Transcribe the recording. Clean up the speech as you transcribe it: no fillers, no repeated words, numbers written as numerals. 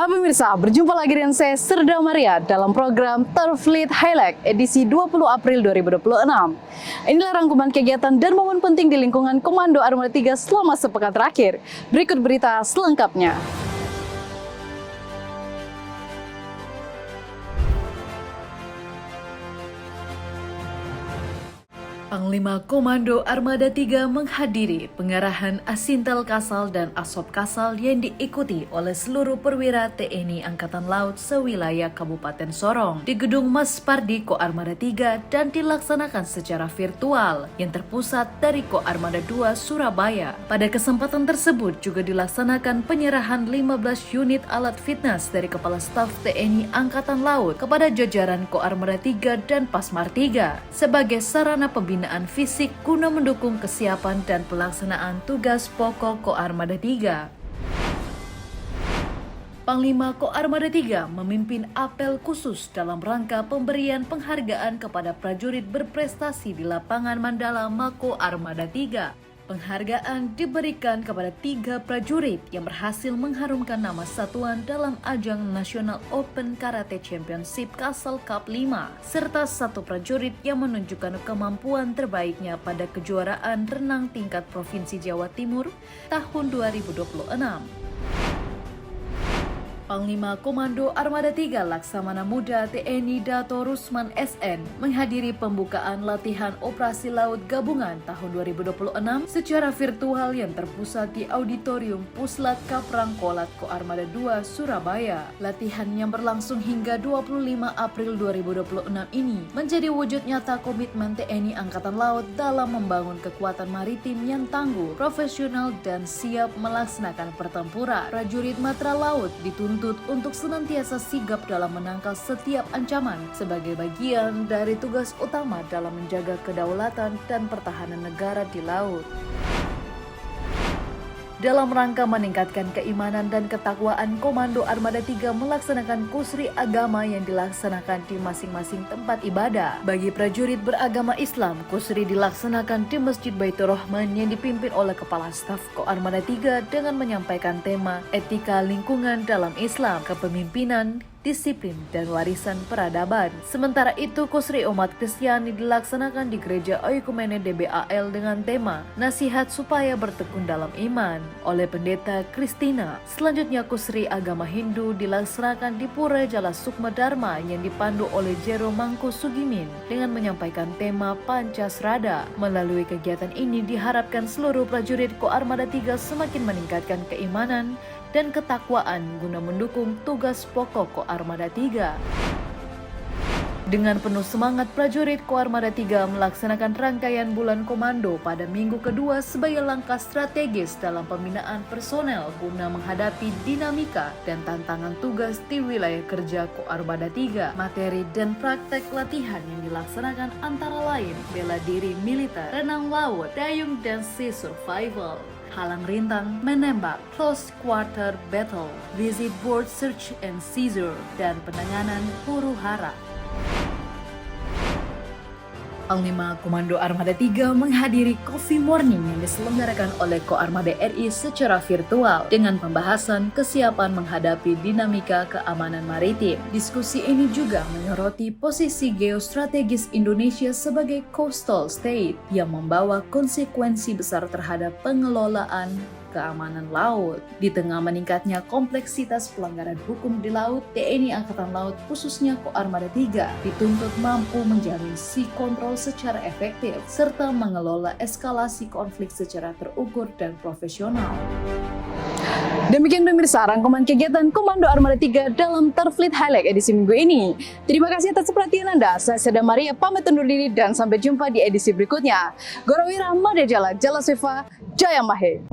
Halo pemirsa, berjumpa lagi dengan saya Serda Maria dalam program Terfleet Highlight edisi 20 April 2026. Inilah rangkuman kegiatan dan momen penting di lingkungan Komando Armada 3 selama sepekan terakhir. Berikut berita selengkapnya. Panglima Komando Armada 3 menghadiri pengarahan Asintel Kasal dan Asop Kasal yang diikuti oleh seluruh perwira TNI Angkatan Laut sewilayah Kabupaten Sorong di Gedung Mas Pardi Ko Armada 3 dan dilaksanakan secara virtual yang terpusat dari Ko Armada 2 Surabaya. Pada kesempatan tersebut juga dilaksanakan penyerahan 15 unit alat fitness dari Kepala Staf TNI Angkatan Laut kepada jajaran Ko Armada 3 dan Pasmar 3 sebagai sarana pembinaan fisik guna mendukung kesiapan dan pelaksanaan tugas pokok Ko Armada 3. Panglima Ko Armada 3 memimpin apel khusus dalam rangka pemberian penghargaan kepada prajurit berprestasi di lapangan Mandala Mako Armada 3. Penghargaan diberikan kepada 3 prajurit yang berhasil mengharumkan nama satuan dalam ajang National Open Karate Championship Kasal Cup 5, serta 1 prajurit yang menunjukkan kemampuan terbaiknya pada kejuaraan renang tingkat Provinsi Jawa Timur tahun 2026. Panglima Komando Armada 3 Laksamana Muda TNI Dato Rusman SN menghadiri pembukaan latihan operasi laut gabungan tahun 2026 secara virtual yang terpusat di Auditorium Puslat Kaprang Kolat Ko Armada 2 Surabaya. Latihan yang berlangsung hingga 25 April 2026 ini menjadi wujud nyata komitmen TNI Angkatan Laut dalam membangun kekuatan maritim yang tangguh, profesional, dan siap melaksanakan pertempuran. Prajurit Matra Laut dituntut untuk senantiasa sigap dalam menangkal setiap ancaman sebagai bagian dari tugas utama dalam menjaga kedaulatan dan pertahanan negara di laut. Dalam rangka meningkatkan keimanan dan ketakwaan, Komando Armada 3 melaksanakan kusri agama yang dilaksanakan di masing-masing tempat ibadah. Bagi prajurit beragama Islam, kusri dilaksanakan di Masjid Baitur Rahman yang dipimpin oleh Kepala Staf Ko Armada 3 dengan menyampaikan tema etika lingkungan dalam Islam, kepemimpinan, disiplin, dan warisan peradaban. Sementara itu, kusri umat Kristiani dilaksanakan di Gereja Oikumene DBAL dengan tema Nasihat Supaya Bertekun Dalam Iman oleh Pendeta Kristina. Selanjutnya, kusri agama Hindu dilaksanakan di Pura Jala Sukma Dharma yang dipandu oleh Jero Mangku Sugimin dengan menyampaikan tema Pancasrada. Melalui kegiatan ini diharapkan seluruh prajurit Ko Armada 3 semakin meningkatkan keimanan dan ketakwaan guna mendukung tugas pokok Ko Armada 3. Dengan penuh semangat, prajurit Ko Armada 3 melaksanakan rangkaian bulan komando pada minggu kedua sebagai langkah strategis dalam pembinaan personel guna menghadapi dinamika dan tantangan tugas di wilayah kerja Ko Armada 3. Materi dan praktek latihan yang dilaksanakan antara lain bela diri militer, renang laut, dayung dan sea survival, halang rintang, menembak, close quarter battle, visit board search and seizure, dan penanganan huru-hara. Panglima Komando Armada 3 menghadiri Coffee Morning yang diselenggarakan oleh Ko Armada RI secara virtual dengan pembahasan kesiapan menghadapi dinamika keamanan maritim. Diskusi ini juga menyoroti posisi geostrategis Indonesia sebagai coastal state yang membawa konsekuensi besar terhadap pengelolaan keamanan laut. Di tengah meningkatnya kompleksitas pelanggaran hukum di laut, TNI Angkatan Laut khususnya Ko Armada 3 dituntut mampu menjamin sea control secara efektif serta mengelola eskalasi konflik secara terukur dan profesional. Demikian pemirsa rangkuman kegiatan Komando Armada 3 dalam Terfleet Highlight edisi minggu ini. Terima kasih atas perhatian Anda. Saya Serda Maria pamit undur diri dan sampai jumpa di edisi berikutnya. Gorawira Madya Jala Jala Seva Jaya Mahe.